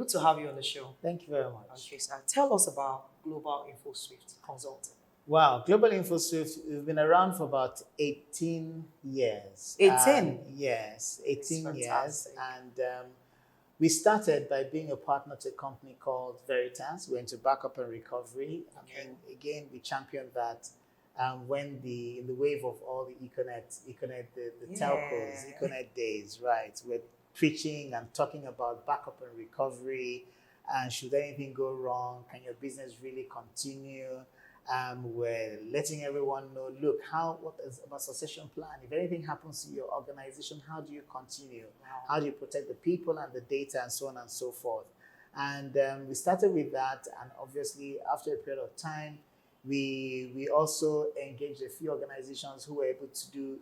good to have you on the show. Thank you very much. Okay, sir. Tell us about Globalinfoswift Consulting. Wow, Globalinfoswift, we've been around for about 18 years. 18? Yes, 18 years. Fantastic. And we started by being a partner to a company called Veritas. We're into backup and recovery. Okay. I mean, again, we championed that when in the wave of all the the telcos, Econet days, right? We're preaching and talking about backup and recovery. And should anything go wrong, can your business really continue? We're letting everyone know, look, what is about succession plan? If anything happens to your organization, how do you continue? Wow. How do you protect the people and the data and so on and so forth? And we started with that. And obviously, after a period of time, we also engaged a few organizations who were able to do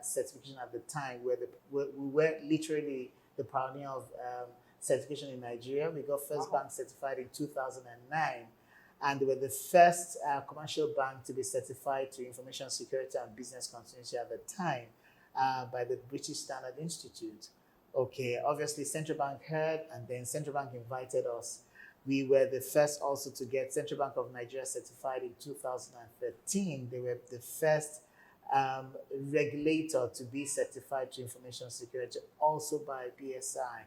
certification at the time, where we were literally the pioneer of certification in Nigeria. We got First Bank certified in 2009. And they were the first commercial bank to be certified to information security and business continuity at the time by the British Standard Institute. Okay, obviously Central Bank heard, and then Central Bank invited us. We were the first also to get Central Bank of Nigeria certified in 2013. They were the first regulator to be certified to information security, also by BSI.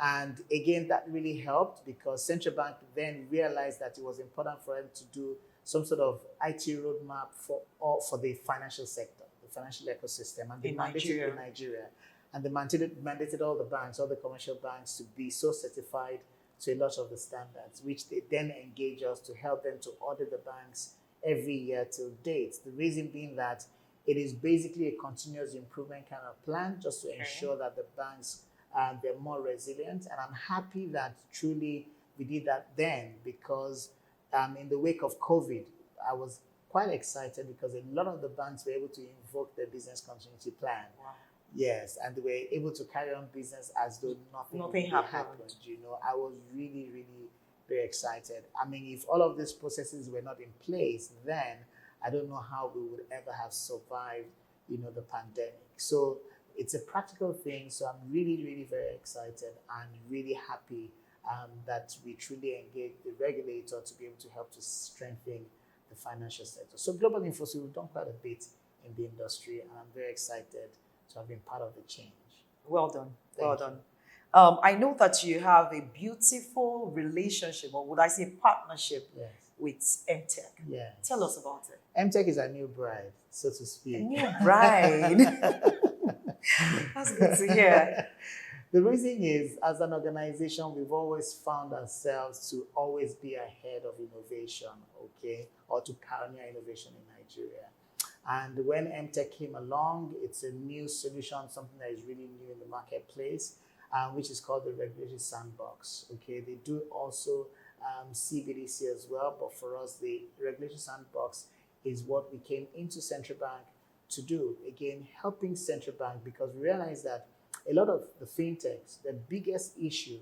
And again, that really helped because Central Bank then realized that it was important for them to do some sort of IT roadmap for the financial sector, the financial ecosystem, and they mandated in Nigeria. And they mandated all the banks, all the commercial banks to be so certified to a lot of the standards, which they then engage us to help them to audit the banks every year till date. The reason being that it is basically a continuous improvement kind of plan just to ensure that the banks they're more resilient. And I'm happy that truly we did that then because in the wake of COVID, I was quite excited because a lot of the banks were able to invoke their business continuity plan. Wow. Yes, and they were able to carry on business as though nothing happened. You know, I was really, really very excited. I mean, if all of these processes were not in place, then I don't know how we would ever have survived, the pandemic. So it's a practical thing. So I'm really, really very excited and really happy that we truly engage the regulator to be able to help to strengthen the financial sector. So Globalinfoswift, we've done quite a bit in the industry, and I'm very excited to have been part of the change. Well done. Thank you. I know that you have a beautiful relationship, or would I say partnership, with Emtech. Yes. Tell us about it. Emtech is a new bride, so to speak. A new bride. That's good to hear. The reason is, as an organization, we've always found ourselves to always be ahead of innovation, okay, or to pioneer innovation in Nigeria. And when Emtech came along, it's a new solution, something that is really new in the marketplace, which is called the Regulatory Sandbox. Okay, they do also CBDC as well, but for us, the Regulatory Sandbox is what we came into Central Bank to do. Again, helping Central Bank, because we realize that a lot of the fintechs, the biggest issue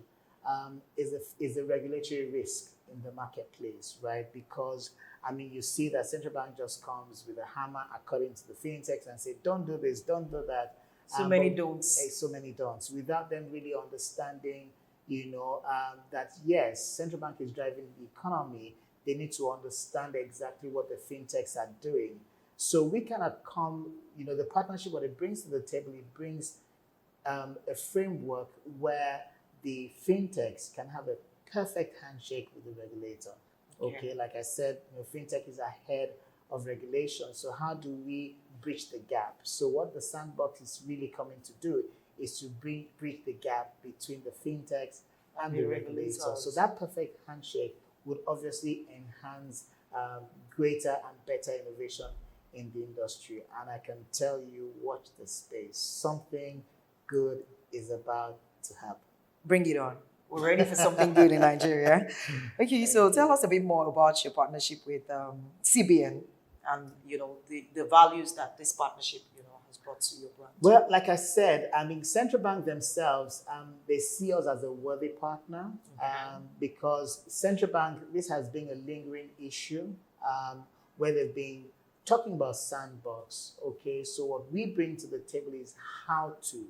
is the regulatory risk in the marketplace, right? Because you see that Central Bank just comes with a hammer according to the fintechs and say, don't do this, don't do that. So many don'ts, without them really understanding, that yes, Central Bank is driving the economy. They need to understand exactly what the fintechs are doing. So we cannot come, the partnership, what it brings to the table, it brings a framework where the fintechs can have a perfect handshake with the regulator. Okay, like I said, fintech is ahead of regulation. So how do we bridge the gap? So what the sandbox is really coming to do is to bridge the gap between the fintechs and the regulators. So that perfect handshake would obviously enhance greater and better innovation in the industry. And I can tell you, watch the space. Something good is about to happen. Bring it on. We're ready for something good in Nigeria. Okay, so tell us a bit more about your partnership with CBN and the values that this partnership has brought to your brand. Well, like I said, Central Bank themselves, they see us as a worthy partner because Central Bank, this has been a lingering issue where they've been talking about sandbox. Okay, so what we bring to the table is how to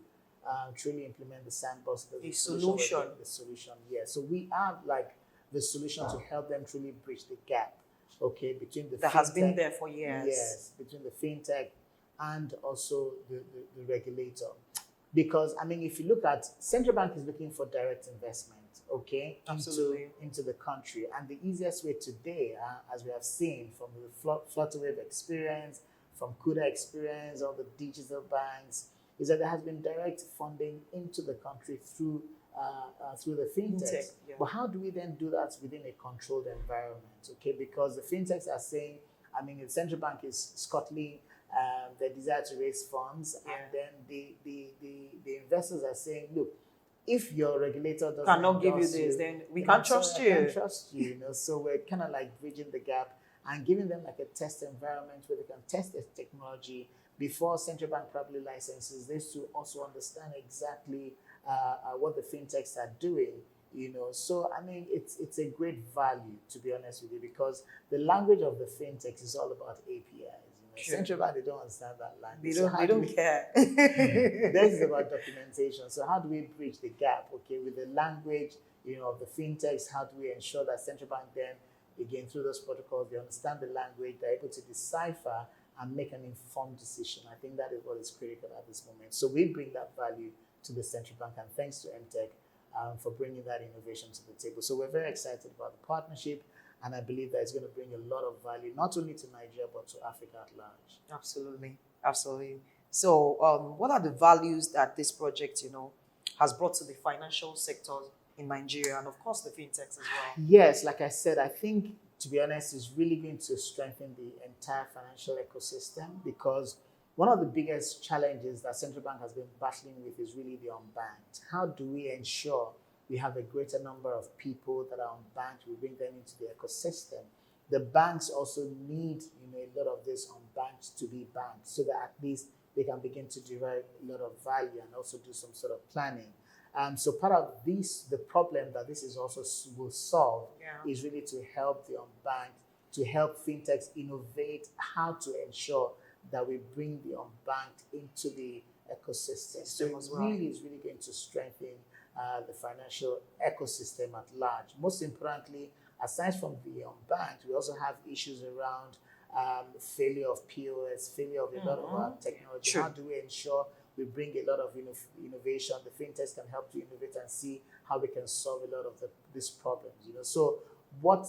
truly implement the sandbox. A The solution. we're the solution. Yeah. So we are like the solution to help them truly bridge the gap. Okay, between the That has been there for years. Yes, between the fintech and also the regulator. Because I mean, if you look at central bank is looking for direct investment, okay, Absolutely. into the country, and the easiest way today, as we have seen from the Flutterwave experience, from CUDA experience, all the digital banks, is that there has been direct funding into the country through the fintechs. Yeah. But how do we then do that within a controlled environment? Okay, because the fintechs are saying, I mean, the central bank is scuttling the desire to raise funds, Yeah. and then the investors are saying, look, if your regulator doesn't cannot give you endorse this, then we can't trust you. Can't trust you, you know. So we're kind of like bridging the gap and giving them like a test environment where they can test the technology before central bank probably licenses this to also understand exactly what the fintechs are doing, you know. So I mean, it's a great value, to be honest with you, because the language of the fintechs is all about APIs. You know, Sure. Central bank, they don't understand that language. They don't care. This is about documentation. So how do we bridge the gap? Okay, with the language, you know, of the fintechs, how do we ensure that central bank then, again, through those protocols, they understand the language, they're able to decipher and make an informed decision. I think that is what is critical at this moment. So we bring that value to the central bank, and thanks to Emtech for bringing that innovation to the table. So we're very excited about the partnership, and I believe that it's going to bring a lot of value, not only to Nigeria, but to Africa at large. Absolutely. Absolutely. So what are the values that this project, you know, has brought to the financial sector in Nigeria, and of course the fintechs as well? Yes, like I said, I think, to be honest, it's really going to strengthen the entire financial ecosystem, because one of the biggest challenges that central bank has been battling with is really the unbanked. How do we ensure we have a greater number of people that are unbanked? We bring them into the ecosystem. The banks also need, you know, a lot of this unbanked to be banked, so that at least they can begin to derive a lot of value and also do some sort of planning. So part of this, the problem that this is also will solve, is really to help the unbanked, to help fintechs innovate how to ensure that we bring the unbanked into the ecosystem. So it really is really going to strengthen the financial ecosystem at large. Most importantly, aside from the unbanked, we also have issues around failure of POS, failure of a lot of our technology. Sure. How do we ensure we bring a lot of innovation? The fintechs can help to innovate and see how we can solve a lot of these problems. You know, so what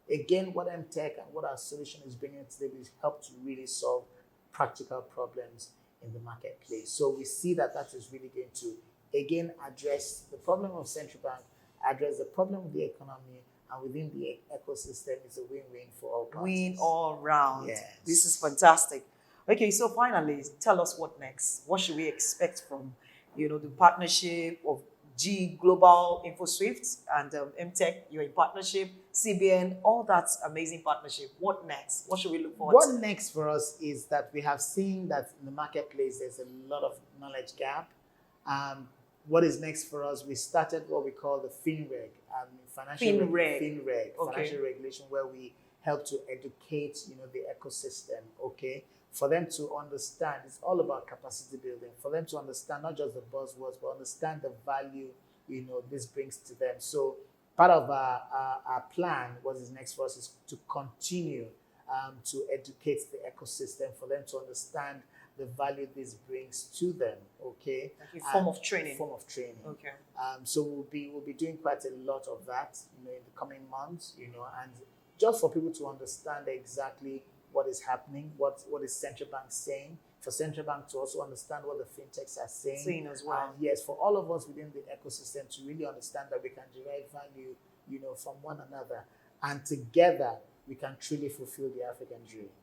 again, what Emtech and what our solution is bringing today is help to really solve practical problems in the marketplace. So we see that that is really going to again address the problem of central bank, address the problem of the economy, and within the ecosystem, it's a win-win for all parties. Win all round. Yes. This is fantastic. Okay, so finally, tell us what next. What should we expect from, you know, the partnership of Globalinfoswift and Emtech? You're in partnership, CBN, all that amazing partnership. What next? What should we look forward to? What next for us is that we have seen that in the marketplace there's a lot of knowledge gap. What is next for us? We started what we call the FinReg, financial regulation, where we help to educate, you know, the ecosystem. Okay, for them to understand, it's all about capacity building. For them to understand not just the buzzwords, but understand the value, you know, this brings to them. So part of our plan, what is next for us, is to continue to educate the ecosystem, for them to understand the value this brings to them. Okay, like a form of training. Okay. So we'll be doing quite a lot of that, you know, in the coming months, you know, and just for people to understand exactly what is happening, what is central bank saying, for central bank to also understand what the fintechs are saying as well. And yes, for all of us within the ecosystem to really understand that we can derive value, you know, from one another, and together we can truly fulfill the African dream.